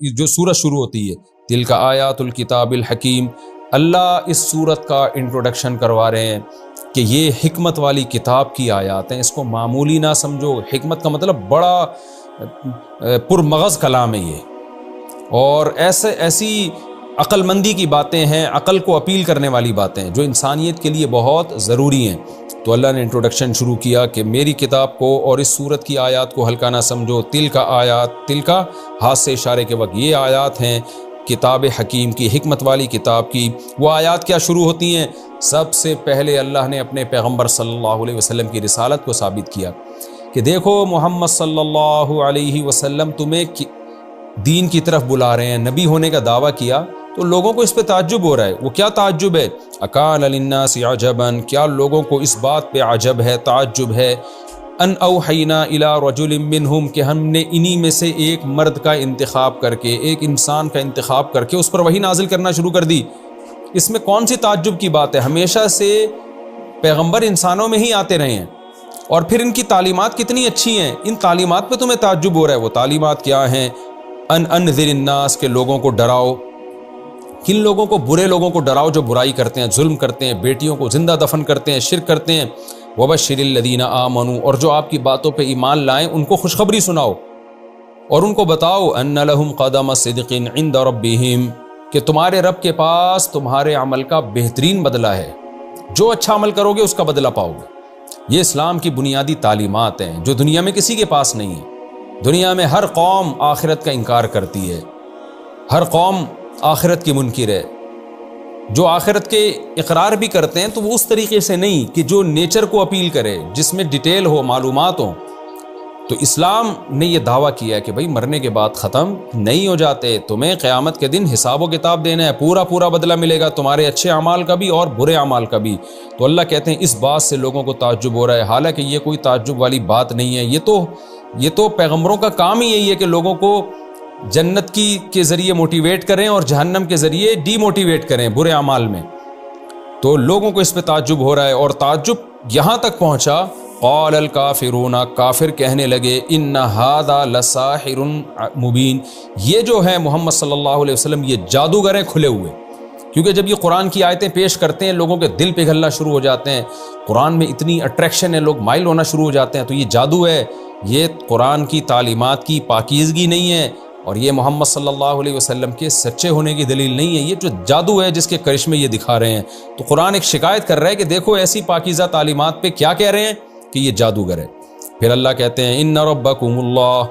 جو سورت شروع ہوتی ہے تلک آیات الکتاب الحکیم، اللہ اس سورت کا انٹروڈکشن کروا رہے ہیں کہ یہ حکمت والی کتاب کی آیات ہیں، اس کو معمولی نہ سمجھو۔ حکمت کا مطلب بڑا پرمغز کلام ہے یہ، اور ایسی عقل مندی کی باتیں ہیں، عقل کو اپیل کرنے والی باتیں جو انسانیت کے لیے بہت ضروری ہیں۔ تو اللہ نے انٹروڈکشن شروع کیا کہ میری کتاب کو اور اس سورت کی آیات کو ہلکا نہ سمجھو۔ تلک آیات، تلک ہاتھ سے اشارے کے وقت یہ آیات ہیں کتاب حکیم کی، حکمت والی کتاب کی۔ وہ آیات کیا شروع ہوتی ہیں؟ سب سے پہلے اللہ نے اپنے پیغمبر صلی اللہ علیہ وسلم کی رسالت کو ثابت کیا کہ دیکھو محمد صلی اللہ علیہ وسلم تمہیں دین کی طرف بلا رہے ہیں، نبی ہونے کا دعویٰ کیا تو لوگوں کو اس پہ تعجب ہو رہا ہے۔ وہ کیا تعجب ہے؟ اکان للناس عجبا، کیا لوگوں کو اس بات پہ عجب ہے، تعجب ہے، ان اوحینا الی رجل منہم، کہ ہم نے انہی میں سے ایک مرد کا انتخاب کر کے، ایک انسان کا انتخاب کر کے اس پر وحی نازل کرنا شروع کر دی۔ اس میں کون سی تعجب کی بات ہے؟ ہمیشہ سے پیغمبر انسانوں میں ہی آتے رہے ہیں، اور پھر ان کی تعلیمات کتنی اچھی ہیں، ان تعلیمات پہ تمہیں تعجب ہو رہا ہے۔ وہ تعلیمات کیا ہیں؟ ان انذر الناس، کے لوگوں کو ڈراؤ۔ کن لوگوں کو؟ برے لوگوں کو ڈراؤ جو برائی کرتے ہیں، ظلم کرتے ہیں، بیٹیوں کو زندہ دفن کرتے ہیں، شرک کرتے ہیں۔ وبشر الذین آمنوا، اور جو آپ کی باتوں پہ ایمان لائیں ان کو خوشخبری سناؤ اور ان کو بتاؤ ان لہم قدم صدق عند ربہم، کہ تمہارے رب کے پاس تمہارے عمل کا بہترین بدلہ ہے، جو اچھا عمل کرو گے اس کا بدلہ پاؤ گے۔ یہ اسلام کی بنیادی تعلیمات ہیں جو دنیا میں کسی کے پاس نہیں ہے۔ دنیا میں ہر قوم آخرت کا انکار کرتی ہے، ہر قوم آخرت کی منکر ہے۔ جو آخرت کے اقرار بھی کرتے ہیں تو وہ اس طریقے سے نہیں کہ جو نیچر کو اپیل کرے، جس میں ڈیٹیل ہو، معلومات ہوں۔ تو اسلام نے یہ دعویٰ کیا ہے کہ بھائی مرنے کے بعد ختم نہیں ہو جاتے، تمہیں قیامت کے دن حساب و کتاب دینا ہے، پورا بدلہ ملے گا، تمہارے اچھے اعمال کا بھی اور برے اعمال کا بھی۔ تو اللہ کہتے ہیں اس بات سے لوگوں کو تعجب ہو رہا ہے، حالانکہ یہ کوئی تعجب والی بات نہیں ہے۔ یہ تو پیغمبروں کا کام ہی یہی ہے کہ لوگوں کو جنت کے ذریعے موٹیویٹ کریں اور جہنم کے ذریعے ڈی موٹیویٹ کریں برے اعمال میں۔ تو لوگوں کو اس پہ تعجب ہو رہا ہے، اور تعجب یہاں تک پہنچا قال الکافرون، کافر کہنے لگے ان ھذا لساحر مبین، یہ جو ہے محمد صلی اللہ علیہ وسلم یہ جادوگر ہیں کھلے ہوئے۔ کیونکہ جب یہ قرآن کی آیتیں پیش کرتے ہیں لوگوں کے دل پگھلنا شروع ہو جاتے ہیں، قرآن میں اتنی اٹریکشن ہے، لوگ مائل ہونا شروع ہو جاتے ہیں۔ تو یہ جادو ہے، یہ قرآن کی تعلیمات کی پاکیزگی نہیں ہے، اور یہ محمد صلی اللہ علیہ وسلم کے سچے ہونے کی دلیل نہیں ہے، یہ جو جادو ہے جس کے کرشمے یہ دکھا رہے ہیں۔ تو قرآن ایک شکایت کر رہا ہے کہ دیکھو ایسی پاکیزہ تعلیمات پہ کیا کہہ رہے ہیں کہ یہ جادوگر ہے۔ پھر اللہ کہتے ہیں ان ربکم اللہ،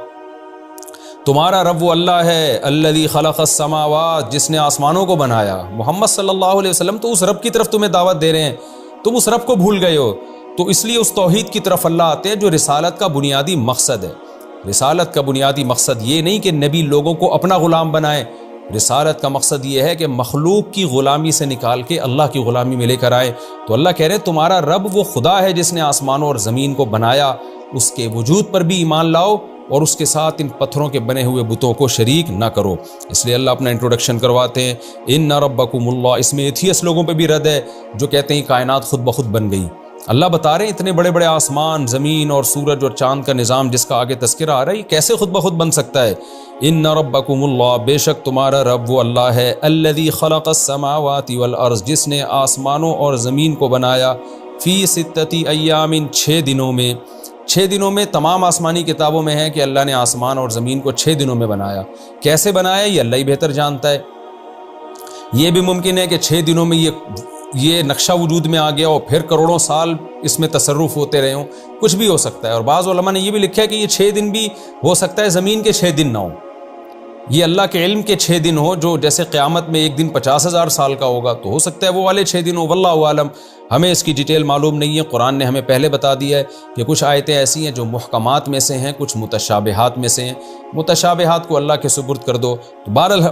تمہارا رب وہ اللہ ہے الذی خلق السماوات، جس نے آسمانوں کو بنایا۔ محمد صلی اللہ علیہ وسلم تو اس رب کی طرف تمہیں دعوت دے رہے ہیں، تم اس رب کو بھول گئے ہو۔ تو اس لیے اس توحید کی طرف اللہ آتے ہیں جو رسالت کا بنیادی مقصد ہے۔ رسالت کا بنیادی مقصد یہ نہیں کہ نبی لوگوں کو اپنا غلام بنائے، رسالت کا مقصد یہ ہے کہ مخلوق کی غلامی سے نکال کے اللہ کی غلامی میں لے کر آئے۔ تو اللہ کہہ رہے ہیں تمہارا رب وہ خدا ہے جس نے آسمانوں اور زمین کو بنایا، اس کے وجود پر بھی ایمان لاؤ اور اس کے ساتھ ان پتھروں کے بنے ہوئے بتوں کو شریک نہ کرو۔ اس لیے اللہ اپنا انٹروڈکشن کرواتے ہیں ان ربکم اللہ۔ اس میں ایتھیس لوگوں پہ بھی رد ہے جو کہتے ہیں کائنات خود بخود بن گئی۔ اللہ بتا رہے ہیں اتنے بڑے بڑے آسمان، زمین اور سورج اور چاند کا نظام جس کا آگے تذکرہ آ رہا ہے، یہ کیسے خود بخود بن سکتا ہے؟ ان ربکم اللہ، بے شک تمہارا رب وہ اللہ ہے الذی خلق السماوات والارض، جس نے آسمانوں اور زمین کو بنایا فی ستۃ ایام، 6 دنوں میں۔ 6 دنوں میں تمام آسمانی کتابوں میں ہے کہ اللہ نے آسمان اور زمین کو 6 دنوں میں بنایا۔ کیسے بنایا یہ اللہ ہی بہتر جانتا ہے۔ یہ بھی ممکن ہے کہ 6 دنوں میں یہ نقشہ وجود میں آ گیا اور پھر کروڑوں سال اس میں تصرف ہوتے رہے ہوں، کچھ بھی ہو سکتا ہے۔ اور بعض علماء نے یہ بھی لکھا ہے کہ یہ 6 دن بھی ہو سکتا ہے زمین کے 6 دن نہ ہوں، یہ اللہ کے علم کے 6 دن ہو، جو جیسے قیامت میں ایک دن 50,000 سال کا ہوگا تو ہو سکتا ہے وہ والے 6 دن ہو، واللہ عالم۔ ہمیں اس کی ڈیٹیل معلوم نہیں ہے، قرآن نے ہمیں پہلے بتا دیا ہے کہ کچھ آیتیں ایسی ہیں جو محکمات میں سے ہیں، کچھ متشابہات میں سے ہیں۔ متشابہات کو اللہ کے سپرد کر دو۔ تو بہرحال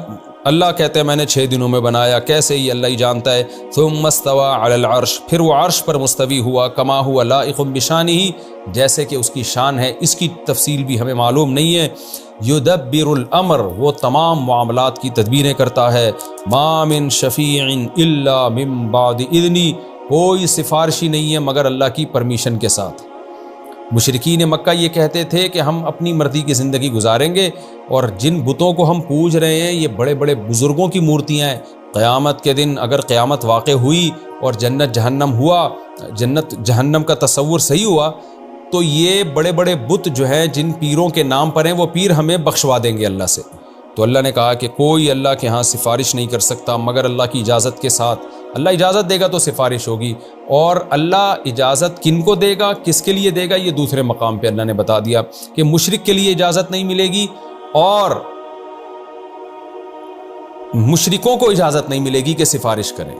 اللہ کہتے ہیں میں نے 6 دنوں میں بنایا، کیسے یہ اللہ ہی جانتا ہے۔ ثم استوى علی العرش، پھر وہ عرش پر مستوی ہوا، کما ہوا لائق بشانہ، جیسے کہ اس کی شان ہے، اس کی تفصیل بھی ہمیں معلوم نہیں ہے۔ یدبر الامر، وہ تمام معاملات کی تدبیریں کرتا ہے۔ ما من شفیع الا من بعد اذنی، کوئی سفارشی نہیں ہے مگر اللہ کی پرمیشن کے ساتھ۔ مشرکین مکہ یہ کہتے تھے کہ ہم اپنی مرضی کی زندگی گزاریں گے، اور جن بتوں کو ہم پوج رہے ہیں یہ بڑے بڑے بزرگوں کی مورتیاں ہیں، قیامت کے دن اگر قیامت واقع ہوئی اور جنت جہنم ہوا، جنت جہنم کا تصور صحیح ہوا، تو یہ بڑے بڑے بت جو ہیں جن پیروں کے نام پر ہیں وہ پیر ہمیں بخشوا دیں گے اللہ سے۔ تو اللہ نے کہا کہ کوئی اللہ کے ہاں سفارش نہیں کر سکتا مگر اللہ کی اجازت کے ساتھ، اللہ اجازت دے گا تو سفارش ہوگی، اور اللہ اجازت کن کو دے گا، کس کے لیے دے گا، یہ دوسرے مقام پہ اللہ نے بتا دیا کہ مشرک کے لیے اجازت نہیں ملے گی، اور مشرکوں کو اجازت نہیں ملے گی کہ سفارش کریں۔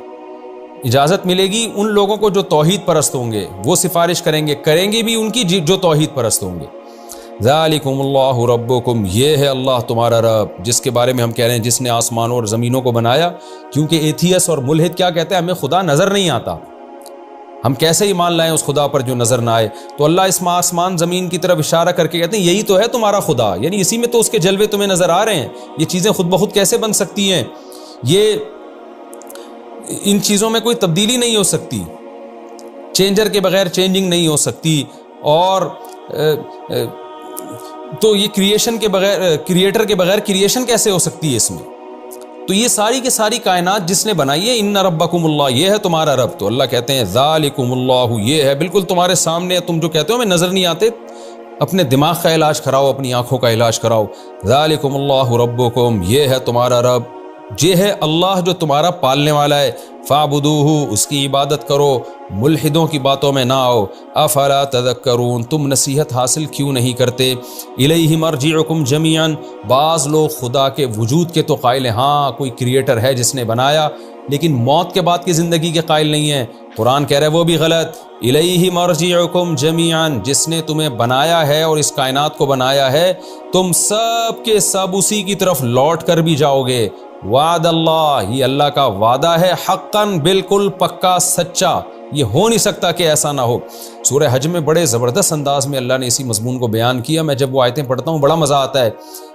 اجازت ملے گی ان لوگوں کو جو توحید پرست ہوں گے، وہ سفارش کریں گے بھی ان کی جو توحید پرست ہوں گے۔ ذالکم اللہ ربکم، یہ ہے اللہ تمہارا رب، جس کے بارے میں ہم کہہ رہے ہیں جس نے آسمانوں اور زمینوں کو بنایا، کیونکہ ایتھیس اور ملحد کیا کہتے ہیں، ہمیں خدا نظر نہیں آتا، ہم کیسے ایمان لائیں اس خدا پر جو نظر نہ آئے؟ تو اللہ اس آسمان زمین کی طرف اشارہ کر کے کہتے ہیں یہی تو ہے تمہارا خدا، یعنی اسی میں تو اس کے جلوے تمہیں نظر آ رہے ہیں، یہ چیزیں خود بخود کیسے بن سکتی ہیں، یہ ان چیزوں میں کوئی تبدیلی نہیں ہو سکتی، چینجر کے بغیر چینجنگ نہیں ہو سکتی، اور تو یہ کریشن کے بغیر، کریٹر کے بغیر کریشن کیسے ہو سکتی ہے اس میں؟ تو یہ ساری کی ساری کائنات جس نے بنائی ہے، ان ربکم اللہ، یہ ہے تمہارا رب۔ تو اللہ کہتے ہیں ذالکم اللہ، یہ ہے بالکل تمہارے سامنے، تم جو کہتے ہو ہمیں نظر نہیں آتے، اپنے دماغ کا علاج کراؤ، اپنی آنکھوں کا علاج کراؤ۔ ذالکم اللہ ربکم، یہ ہے تمہارا رب، یہ ہے اللہ جو تمہارا پالنے والا ہے، فاعبدوہ، اس کی عبادت کرو، ملحدوں کی باتوں میں نہ آؤ۔ افلا تذکرون، تم نصیحت حاصل کیوں نہیں کرتے؟ الیہ مرجعکم جمیعا، بعض لوگ خدا کے وجود کے تو قائل ہیں، ہاں کوئی کریٹر ہے جس نے بنایا، لیکن موت کے بعد کی زندگی کے قائل نہیں ہیں۔ قرآن کہہ رہا ہے وہ بھی غلط، الیہ مرجعکم جمیعا، جس نے تمہیں بنایا ہے اور اس کائنات کو بنایا ہے، تم سب کے سب اسی کی طرف لوٹ کر بھی جاؤ گے۔ وعد اللہ، یہ اللہ کا وعدہ ہے، حقاً، بالکل پکا سچا، یہ ہو نہیں سکتا کہ ایسا نہ ہو۔ سورہ حج میں بڑے زبردست انداز میں اللہ نے اسی مضمون کو بیان کیا، میں جب وہ آیتیں پڑھتا ہوں بڑا مزہ آتا ہے۔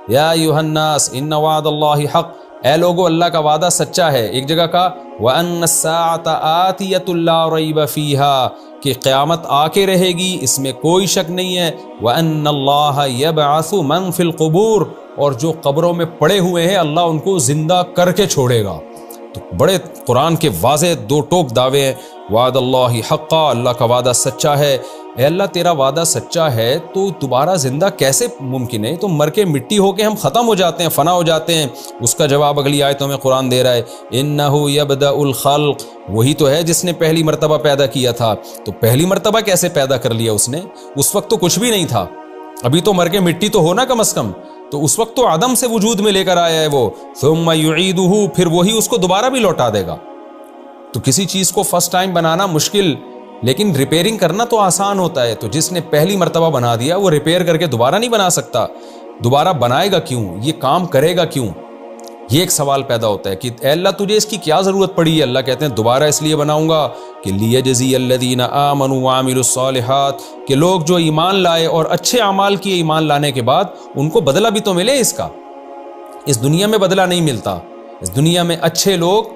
یا ایھا الناس ان وعد اللہ حق، اے لوگو اللہ کا وعدہ سچا ہے۔ ایک جگہ کہا وَأَنَّ السَّاعَةَ آتِيَةٌ لَا رَيْبَ فِيهَا، کہ قیامت آ کے رہے گی، اس میں کوئی شک نہیں ہے۔ وَأَنَّ اللَّهَ يَبْعَثُ مَن فِي الْقُبُورِ، اور جو قبروں میں پڑے ہوئے ہیں اللہ ان کو زندہ کر کے چھوڑے گا۔ تو بڑے قرآن کے واضح دو ٹوک دعوے ہیں۔ وعد اللہ حقا، اللہ کا وعدہ سچا ہے۔ اے اللہ تیرا وعدہ سچا ہے تو دوبارہ زندہ کیسے ممکن ہے؟ تو مر کے مٹی ہو کے ہم ختم ہو جاتے ہیں، فنا ہو جاتے ہیں۔ اس کا جواب اگلی آیتوں میں قرآن دے رہا ہے، انہ یبدأ الخلق، وہی تو ہے جس نے پہلی مرتبہ پیدا کیا تھا۔ تو پہلی مرتبہ کیسے پیدا کر لیا اس نے؟ اس وقت تو کچھ بھی نہیں تھا، ابھی تو مر کے مٹی تو ہونا کم از کم، تو اس وقت تو عدم سے وجود میں لے کر آیا ہے وہ۔ ثم یعیدہ، پھر وہی اس کو دوبارہ بھی لوٹا دے گا۔ تو کسی چیز کو فرسٹ ٹائم بنانا مشکل، لیکن ریپیئرنگ کرنا تو آسان ہوتا ہے۔ تو جس نے پہلی مرتبہ بنا دیا وہ ریپیئر کر کے دوبارہ نہیں بنا سکتا، دوبارہ بنائے گا کیوں؟ یہ کام کرے گا کیوں؟ یہ ایک سوال پیدا ہوتا ہے کہ اے اللہ تجھے اس کی کیا ضرورت پڑی ہے؟ اللہ کہتے ہیں دوبارہ اس لیے بناؤں گا کہ لیجزی الذین آمنوا وعملوا الصالحات، کہ لوگ جو ایمان لائے اور اچھے اعمال کیے ایمان لانے کے بعد، ان کو بدلہ بھی تو ملے اس کا۔ اس دنیا میں بدلہ نہیں ملتا، اس دنیا میں اچھے لوگ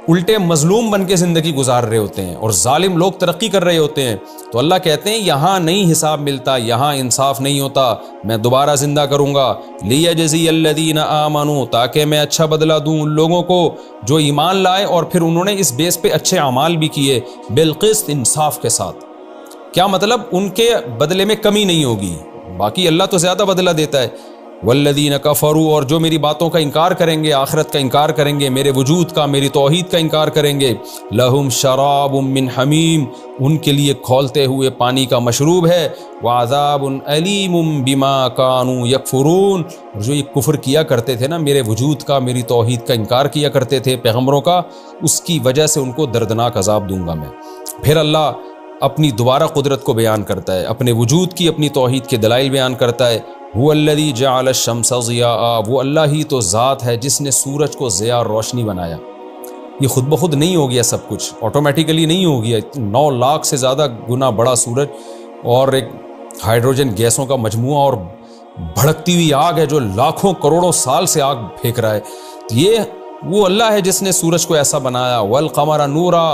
الٹے مظلوم بن کے زندگی گزار رہے ہوتے ہیں اور ظالم لوگ ترقی کر رہے ہوتے ہیں۔ تو اللہ کہتے ہیں یہاں نہیں حساب ملتا، یہاں انصاف نہیں ہوتا، میں دوبارہ زندہ کروں گا۔ لیجزی الذین آمنوا، تاکہ میں اچھا بدلہ دوں ان لوگوں کو جو ایمان لائے اور پھر انہوں نے اس بیس پہ اچھے اعمال بھی کیے، بالقسط، انصاف کے ساتھ۔ کیا مطلب؟ ان کے بدلے میں کمی نہیں ہوگی، باقی اللہ تو زیادہ بدلہ دیتا ہے۔ والذین کفروا، اور جو میری باتوں کا انکار کریں گے، آخرت کا انکار کریں گے، میرے وجود کا، میری توحید کا انکار کریں گے، لہم شراب من حمیم، ان کے لیے کھولتے ہوئے پانی کا مشروب ہے، وعذاب علیم بما کانوا یکفرون، اور جو یہ کفر کیا کرتے تھے نا میرے وجود کا، میری توحید کا انکار کیا کرتے تھے پیغمبروں کا، اس کی وجہ سے ان کو دردناک عذاب دوں گا میں۔ پھر اللہ اپنی دوبارہ قدرت کو بیان کرتا ہے، اپنے وجود کی، اپنی توحید کے دلائل بیان کرتا ہے۔ هو الذی جعل الشمس ضیاء، وہ اللہ ہی تو ذات ہے جس نے سورج کو ضیاء اور روشنی بنایا۔ یہ خود بخود نہیں ہو گیا، سب کچھ آٹومیٹیکلی نہیں ہو گیا۔ 9 لاکھ سے زیادہ گنا بڑا سورج اور ایک ہائیڈروجن گیسوں کا مجموعہ اور بھڑکتی ہوئی آگ ہے جو لاکھوں کروڑوں سال سے آگ پھینک رہا ہے۔ یہ وہ اللہ ہے جس نے سورج کو ایسا بنایا، والقمر نورا،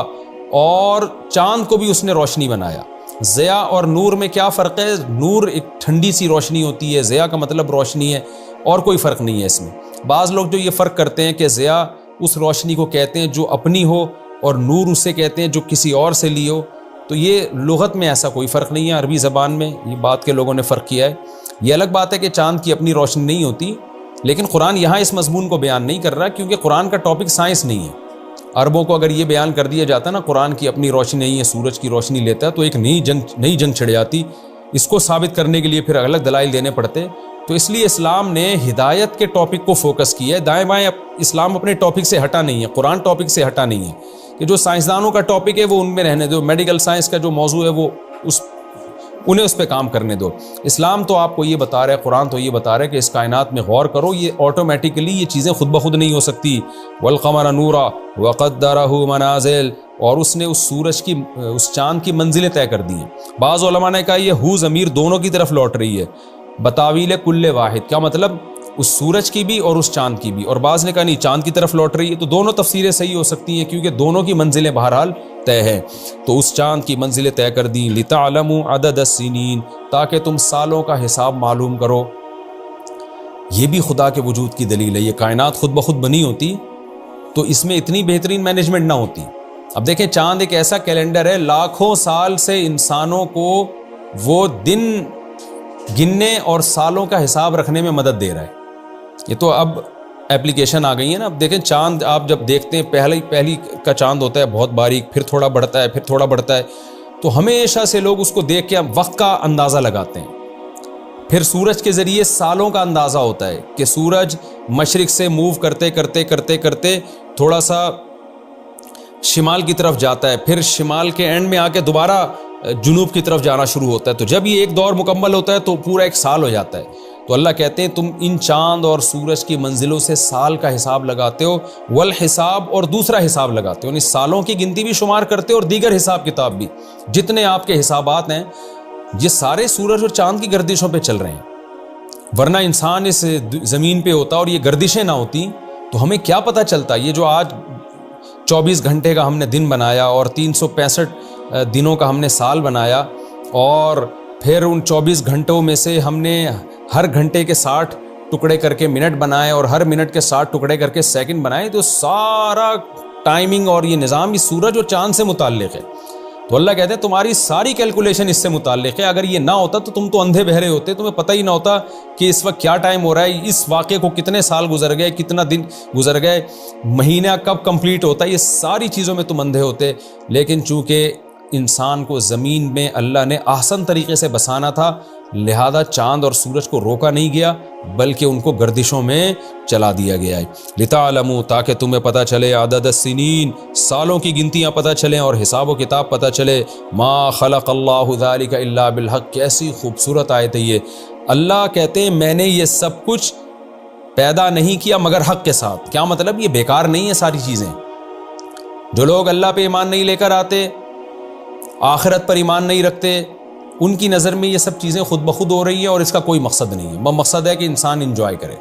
اور چاند کو بھی اس نے روشنی بنایا۔ ضیاء اور نور میں کیا فرق ہے؟ نور ایک ٹھنڈی سی روشنی ہوتی ہے، ضیاء کا مطلب روشنی ہے، اور کوئی فرق نہیں ہے اس میں۔ بعض لوگ جو یہ فرق کرتے ہیں کہ ضیاء اس روشنی کو کہتے ہیں جو اپنی ہو، اور نور اسے کہتے ہیں جو کسی اور سے لی ہو، تو یہ لغت میں ایسا کوئی فرق نہیں ہے، عربی زبان میں یہ بات کے لوگوں نے فرق کیا ہے۔ یہ الگ بات ہے کہ چاند کی اپنی روشنی نہیں ہوتی، لیکن قرآن یہاں اس مضمون کو بیان نہیں کر رہا، کیونکہ قرآن کا ٹاپک سائنس نہیں ہے۔ عربوں کو اگر یہ بیان کر دیا جاتا نا قرآن کی اپنی روشنی نہیں ہے، سورج کی روشنی لیتا ہے، تو ایک نئی جنگ چھڑ جاتی۔ اس کو ثابت کرنے کے لیے پھر الگ دلائل دینے پڑتے۔ تو اس لیے اسلام نے ہدایت کے ٹاپک کو فوکس کیا ہے، دائیں بائیں اسلام اپنے ٹاپک سے ہٹا نہیں ہے، قرآن ٹاپک سے ہٹا نہیں ہے کہ جو سائنسدانوں کا ٹاپک ہے وہ ان میں رہنے دو، میڈیکل سائنس کا جو موضوع ہے وہ انہیں اس پہ کام کرنے دو۔ اسلام تو آپ کو یہ بتا رہا ہے، قرآن تو یہ بتا رہا ہے کہ اس کائنات میں غور کرو، یہ آٹومیٹیکلی یہ چیزیں خود بخود نہیں ہو سکتی۔ والقمر نورا وقدرہ منازل، اور اس نے اس سورج کی اس چاند کی منزلیں طے کر دی ہیں۔ بعض علماء نے کہا یہ ہو ضمیر دونوں کی طرف لوٹ رہی ہے، بتاویل کل واحد، کیا مطلب اس سورج کی بھی اور اس چاند کی بھی، اور بعض نے کہا نہیں چاند کی طرف لوٹ رہی ہے۔ تو دونوں تفسیریں صحیح ہو سکتی ہیں کیونکہ دونوں کی منزلیں بہرحال طے ہیں۔ تو اس چاند کی منزلیں طے کر دیں، لِتَعْلَمُوا عَدَدَ السِّنِينَ، تاکہ تم سالوں کا حساب معلوم کرو۔ یہ بھی خدا کے وجود کی دلیل ہے، یہ کائنات خود بخود بنی ہوتی تو اس میں اتنی بہترین مینجمنٹ نہ ہوتی۔ اب دیکھیں چاند ایک ایسا کیلنڈر ہے، لاکھوں سال سے انسانوں کو وہ دن گننے اور سالوں کا حساب رکھنے میں مدد دے رہا ہے۔ یہ تو اب اپلیکیشن آ گئی ہے نا۔ اب دیکھیں چاند آپ جب دیکھتے ہیں، پہلی کا چاند ہوتا ہے بہت باریک، پھر تھوڑا بڑھتا ہے، پھر تھوڑا بڑھتا ہے، تو ہمیشہ سے لوگ اس کو دیکھ کے وقت کا اندازہ لگاتے ہیں۔ پھر سورج کے ذریعے سالوں کا اندازہ ہوتا ہے کہ سورج مشرق سے موو کرتے کرتے کرتے کرتے تھوڑا سا شمال کی طرف جاتا ہے، پھر شمال کے اینڈ میں آ کے دوبارہ جنوب کی طرف جانا شروع ہوتا ہے۔ تو جب یہ ایک دور مکمل ہوتا ہے تو پورا ایک سال ہو جاتا ہے۔ تو اللہ کہتے ہیں تم ان چاند اور سورج کی منزلوں سے سال کا حساب لگاتے ہو، والحساب، اور دوسرا حساب لگاتے ہو، یعنی سالوں کی گنتی بھی شمار کرتے ہو اور دیگر حساب کتاب بھی۔ جتنے آپ کے حسابات ہیں یہ سارے سورج اور چاند کی گردشوں پہ چل رہے ہیں، ورنہ انسان اس زمین پہ ہوتا اور یہ گردشیں نہ ہوتی تو ہمیں کیا پتہ چلتا۔ یہ جو آج 24 گھنٹے کا ہم نے دن بنایا اور 365 دنوں کا ہم نے سال بنایا، اور پھر ان 24 گھنٹوں میں سے ہم نے ہر گھنٹے کے 60 ٹکڑے کر کے منٹ بنائے اور ہر منٹ کے 60 ٹکڑے کر کے سیکنڈ بنائے، تو سارا ٹائمنگ اور یہ نظام اس سورج اور چاند سے متعلق ہے۔ تو اللہ کہتے ہیں تمہاری ساری کیلکولیشن اس سے متعلق ہے۔ اگر یہ نہ ہوتا تو تم تو اندھے بہرے ہوتے، تمہیں پتہ ہی نہ ہوتا کہ اس وقت کیا ٹائم ہو رہا ہے، اس واقعے کو کتنے سال گزر گئے، کتنا دن گزر گئے، مہینہ کب کمپلیٹ ہوتا ہے، یہ ساری چیزوں میں تم اندھے ہوتے۔ لیکن چونکہ انسان کو زمین میں اللہ نے احسن طریقے سے بسانا تھا، لہذا چاند اور سورج کو روکا نہیں گیا بلکہ ان کو گردشوں میں چلا دیا گیا ہے۔ لِتَعْلَمُوا، تاکہ تمہیں پتہ چلے، عدد السنین، سالوں کی گنتیاں پتہ چلیں اور حساب و کتاب پتہ چلے۔ ما خلق اللہ ذلک الا بالحق، کیسی خوبصورت آیت ہے یہ۔ اللہ کہتے ہیں میں نے یہ سب کچھ پیدا نہیں کیا مگر حق کے ساتھ۔ کیا مطلب؟ یہ بیکار نہیں ہے ساری چیزیں۔ جو لوگ اللہ پہ ایمان نہیں لے کر آتے، آخرت پر ایمان نہیں رکھتے، ان کی نظر میں یہ سب چیزیں خود بخود ہو رہی ہیں اور اس کا کوئی مقصد نہیں ہے۔ مقصد ہے کہ انسان انجوائے کرے۔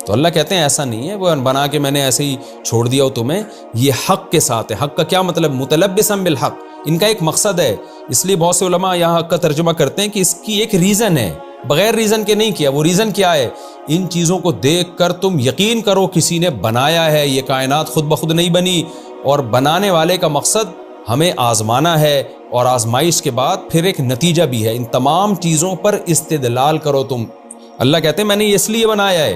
تو اللہ کہتے ہیں ایسا نہیں ہے، وہ بنا کے میں نے ایسے ہی چھوڑ دیا ہو تمہیں، یہ حق کے ساتھ ہے۔ حق کا کیا مطلب؟ متلبسا بالحق، ان کا ایک مقصد ہے۔ اس لیے بہت سے علماء یہاں حق کا ترجمہ کرتے ہیں کہ اس کی ایک ریزن ہے، بغیر ریزن کے نہیں کیا۔ وہ ریزن کیا ہے؟ ان چیزوں کو دیکھ کر تم یقین کرو کسی نے بنایا ہے، یہ کائنات خود بخود نہیں بنی، اور بنانے والے کا مقصد ہمیں آزمانا ہے، اور آزمائش کے بعد پھر ایک نتیجہ بھی ہے۔ ان تمام چیزوں پر استدلال کرو تم۔ اللہ کہتے ہیں میں نے یہ اس لیے بنایا ہے۔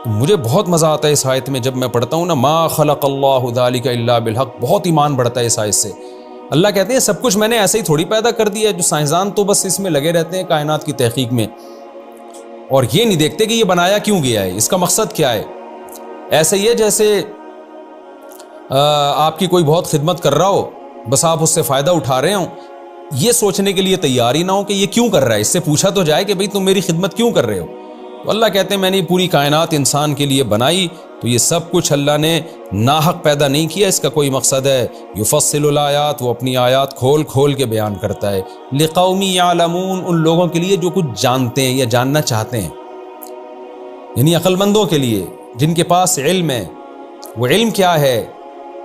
مجھے بہت مزہ آتا ہے اس آیت میں، جب میں پڑھتا ہوں نا، ما خلق اللہ ذالک الا بالحق، بہت ایمان بڑھتا ہے اس آیت سے۔ اللہ کہتے ہیں سب کچھ میں نے ایسے ہی تھوڑی پیدا کر دیا ہے۔ جو سائنسدان تو بس اس میں لگے رہتے ہیں کائنات کی تحقیق میں، اور یہ نہیں دیکھتے کہ یہ بنایا کیوں گیا ہے، اس کا مقصد کیا ہے۔ ایسے ہی ہے جیسے آپ کی کوئی بہت خدمت کر رہا ہو، بس آپ اس سے فائدہ اٹھا رہے ہوں، یہ سوچنے کے لیے تیار ہی نہ ہو کہ یہ کیوں کر رہا ہے۔ اس سے پوچھا تو جائے کہ بھئی تم میری خدمت کیوں کر رہے ہو۔ تو اللہ کہتے ہیں میں نے پوری کائنات انسان کے لیے بنائی، تو یہ سب کچھ اللہ نے ناحق پیدا نہیں کیا، اس کا کوئی مقصد ہے۔ یفصل الآیات، وہ اپنی آیات کھول کھول کے بیان کرتا ہے۔ لقوم یعلمون، ان لوگوں کے لیے جو کچھ جانتے ہیں یا جاننا چاہتے ہیں، یعنی عقل مندوں کے لیے جن کے پاس علم ہے۔ وہ علم کیا ہے؟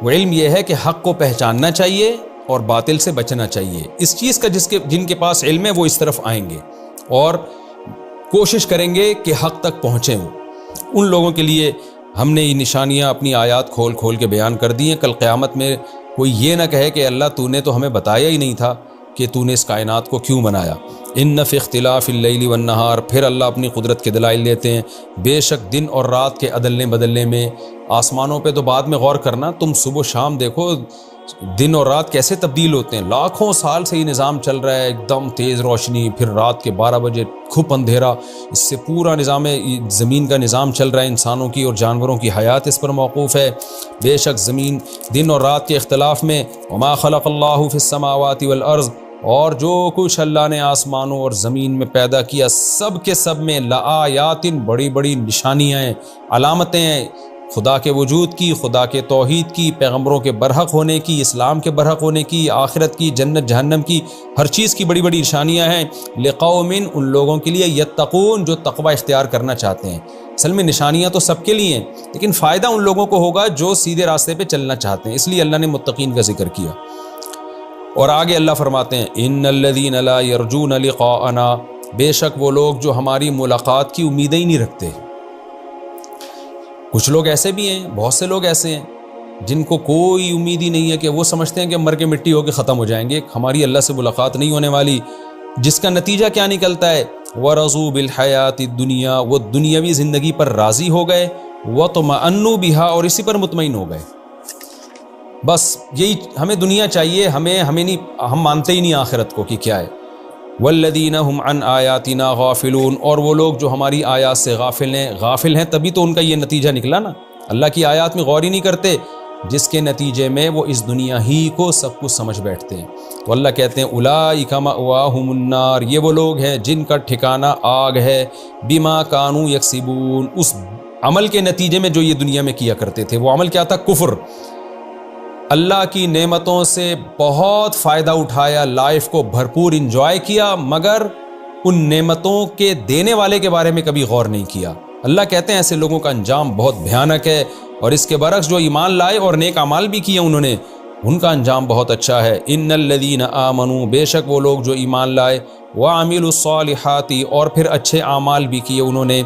وہ علم یہ ہے کہ حق کو پہچاننا چاہیے اور باطل سے بچنا چاہیے۔ اس چیز کا جن کے پاس علم ہے وہ اس طرف آئیں گے اور کوشش کریں گے کہ حق تک پہنچیں۔ ان لوگوں کے لیے ہم نے یہ نشانیاں اپنی آیات کھول کھول کے بیان کر دی ہیں۔ کل قیامت میں کوئی یہ نہ کہے کہ اللہ تو نے تو ہمیں بتایا ہی نہیں تھا کہ تو نے اس کائنات کو کیوں بنایا۔ ان فی اختلاف اللیل والنہار، پھر اللہ اپنی قدرت کے دلائل دیتے ہیں، بے شک دن اور رات کے عدلنے بدلنے میں۔ آسمانوں پہ تو بعد میں غور کرنا، تم صبح و شام دیکھو دن اور رات کیسے تبدیل ہوتے ہیں۔ لاکھوں سال سے یہ نظام چل رہا ہے، ایک دم تیز روشنی، پھر رات کے 12 بجے کھپ اندھیرا۔ اس سے پورا نظام زمین کا نظام چل رہا ہے، انسانوں کی اور جانوروں کی حیات اس پر موقوف ہے۔ بے شک زمین دن اور رات کے اختلاف میں وما خلق اللہ فی السماوات والارض، اور جو کچھ اللہ نے آسمانوں اور زمین میں پیدا کیا سب کے سب میں لآیات، بڑی بڑی نشانیاں ہیں، علامتیں ہیں خدا کے وجود کی، خدا کے توحید کی، پیغمبروں کے برحق ہونے کی، اسلام کے برحق ہونے کی، آخرت کی، جنت جہنم کی، ہر چیز کی بڑی بڑی نشانیاں ہیں۔ لقوم، ان لوگوں کے لیے یتقون، جو تقوی اختیار کرنا چاہتے ہیں۔ اصل میں نشانیاں تو سب کے لیے ہیں، لیکن فائدہ ان لوگوں کو ہوگا جو سیدھے راستے پہ چلنا چاہتے ہیں، اس لیے اللہ نے متقین کا ذکر کیا۔ اور آگے اللہ فرماتے ہیں ان الذین لا یرجون لقاءنا، بے شک وہ لوگ جو ہماری ملاقات کی امیدیں ہی نہیں رکھتے۔ کچھ لوگ ایسے بھی ہیں، بہت سے لوگ ایسے ہیں جن کو کوئی امید ہی نہیں ہے، کہ وہ سمجھتے ہیں کہ مر کے مٹی ہو کے ختم ہو جائیں گے، ہماری اللہ سے ملاقات نہیں ہونے والی، جس کا نتیجہ کیا نکلتا ہے وَرَضُوا بِالْحَيَاةِ الدُّنْيَا، وہ دنیاوی زندگی پر راضی ہو گئے، وَطْمَأَنُّوا بِهَا، اور اسی پر مطمئن ہو گئے۔ بس یہی ہمیں دنیا چاہیے، ہمیں نہیں، ہم مانتے ہی نہیں آخرت کو کہ کیا ہے۔ والذین هم عن آیاتنا غافلون، اور وہ لوگ جو ہماری آیات سے غافل ہیں تبھی تو ان کا یہ نتیجہ نکلا نا، اللہ کی آیات میں غور ہی نہیں کرتے، جس کے نتیجے میں وہ اس دنیا ہی کو سب کچھ سمجھ بیٹھتے ہیں۔ تو اللہ کہتے ہیں اولئک مأواہم النار، یہ وہ لوگ ہیں جن کا ٹھکانہ آگ ہے، بما کانوا یکسبون، اس عمل کے نتیجے میں جو یہ دنیا میں کیا کرتے تھے۔ وہ عمل کیا تھا؟ کفر، اللہ کی نعمتوں سے بہت فائدہ اٹھایا، لائف کو بھرپور انجوائے کیا، مگر ان نعمتوں کے دینے والے کے بارے میں کبھی غور نہیں کیا۔ اللہ کہتے ہیں ایسے لوگوں کا انجام بہت بھیانک ہے، اور اس کے برعکس جو ایمان لائے اور نیک اعمال بھی کیے انہوں نے، ان کا انجام بہت اچھا ہے۔ ان الذین آمنوا، بے شک وہ لوگ جو ایمان لائے، وعملوا الصالحات، اور پھر اچھے اعمال بھی کیے انہوں نے،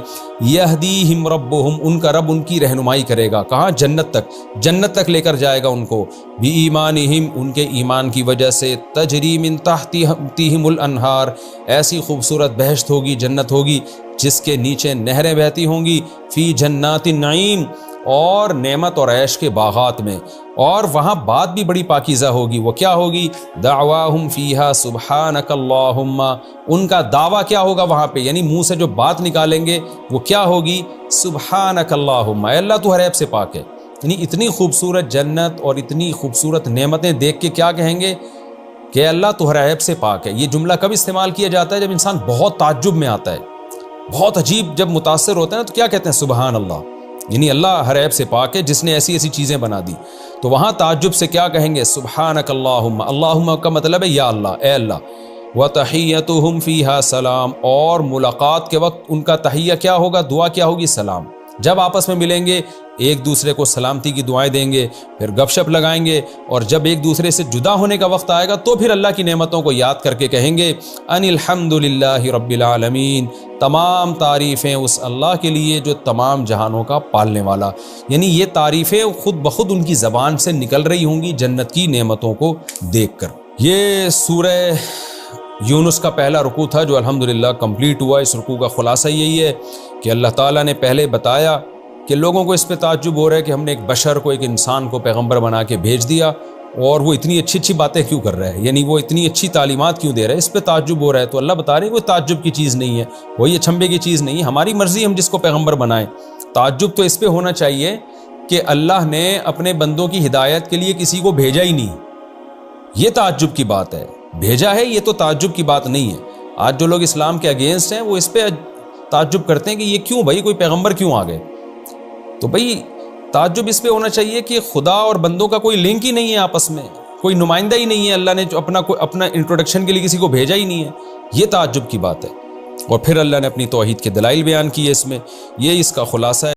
یہدیہم ربہم، ان کا رب ان کی رہنمائی کرے گا، کہاں؟ جنت تک لے کر جائے گا ان کو، بایمانہم، ان کے ایمان کی وجہ سے، تجری من تحتہم الانہار، ایسی خوبصورت بہشت ہوگی، جنت ہوگی جس کے نیچے نہریں بہتی ہوں گی، فی جنات النعیم، اور نعمت اور عیش کے باغات میں، اور وہاں بات بھی بڑی پاکیزہ ہوگی۔ وہ کیا ہوگی؟ دعواہم فیہا سبحانک اللہم، ان کا دعویٰ کیا ہوگا وہاں پہ، یعنی منہ سے جو بات نکالیں گے وہ کیا ہوگی؟ سبحانک اللہم، اے اللہ تو ہر عیب سے پاک ہے۔ یعنی اتنی خوبصورت جنت اور اتنی خوبصورت نعمتیں دیکھ کے کیا کہیں گے کہ اللہ تو ہر عیب سے پاک ہے۔ یہ جملہ کب استعمال کیا جاتا ہے؟ جب انسان بہت تعجب میں آتا ہے، بہت عجیب جب متاثر ہوتا ہے نا، تو کیا کہتے ہیں؟ سبحان اللہ، یعنی اللہ ہر عیب سے پاک ہے جس نے ایسی ایسی چیزیں بنا دی۔ تو وہاں تعجب سے کیا کہیں گے؟ سبحانک اللہم، اللہم کا مطلب ہے یا اللہ، اے اللہ، وتحیتہم فیہا سلام، اور ملاقات کے وقت ان کا تحیہ کیا ہوگا؟ دعا کیا ہوگی؟ سلام۔ جب آپس میں ملیں گے ایک دوسرے کو سلامتی کی دعائیں دیں گے، پھر گپ شپ لگائیں گے، اور جب ایک دوسرے سے جدا ہونے کا وقت آئے گا تو پھر اللہ کی نعمتوں کو یاد کر کے کہیں گے ان الحمدللہ رب العالمین، تمام تعریفیں اس اللہ کے لیے جو تمام جہانوں کا پالنے والا۔ یعنی یہ تعریفیں خود بخود ان کی زبان سے نکل رہی ہوں گی جنت کی نعمتوں کو دیکھ کر۔ یہ سورہ یونس کا پہلا رکوع تھا جو الحمدللہ کمپلیٹ ہوا۔ اس رکوع کا خلاصہ یہی ہے کہ اللہ تعالیٰ نے پہلے بتایا کہ لوگوں کو اس پہ تعجب ہو رہا ہے کہ ہم نے ایک بشر کو، ایک انسان کو پیغمبر بنا کے بھیج دیا، اور وہ اتنی اچھی اچھی باتیں کیوں کر رہا ہے، یعنی وہ اتنی اچھی تعلیمات کیوں دے رہا ہے، اس پہ تعجب ہو رہا ہے۔ تو اللہ بتا رہے ہیں کوئی تعجب کی چیز نہیں ہے، کوئی اچھمبے کی چیز نہیں ہے، ہماری مرضی ہم جس کو پیغمبر بنائیں۔ تعجب تو اس پہ ہونا چاہیے کہ اللہ نے اپنے بندوں کی ہدایت کے لیے کسی کو بھیجا ہی نہیں، یہ تعجب کی بات ہے۔ بھیجا ہے، یہ تو تعجب کی بات نہیں ہے۔ آج جو لوگ اسلام کے اگینسٹ ہیں وہ اس پہ تعجب کرتے ہیں کہ یہ کیوں بھائی، کوئی پیغمبر کیوں آ گئے؟ تو بھائی تعجب اس پہ ہونا چاہیے کہ خدا اور بندوں کا کوئی لنک ہی نہیں ہے، آپس میں کوئی نمائندہ ہی نہیں ہے، اللہ نے جو اپنا انٹروڈکشن کے لیے کسی کو بھیجا ہی نہیں ہے، یہ تعجب کی بات ہے۔ اور پھر اللہ نے اپنی توحید کے دلائل بیان کیے اس میں، یہ اس کا خلاصہ ہے۔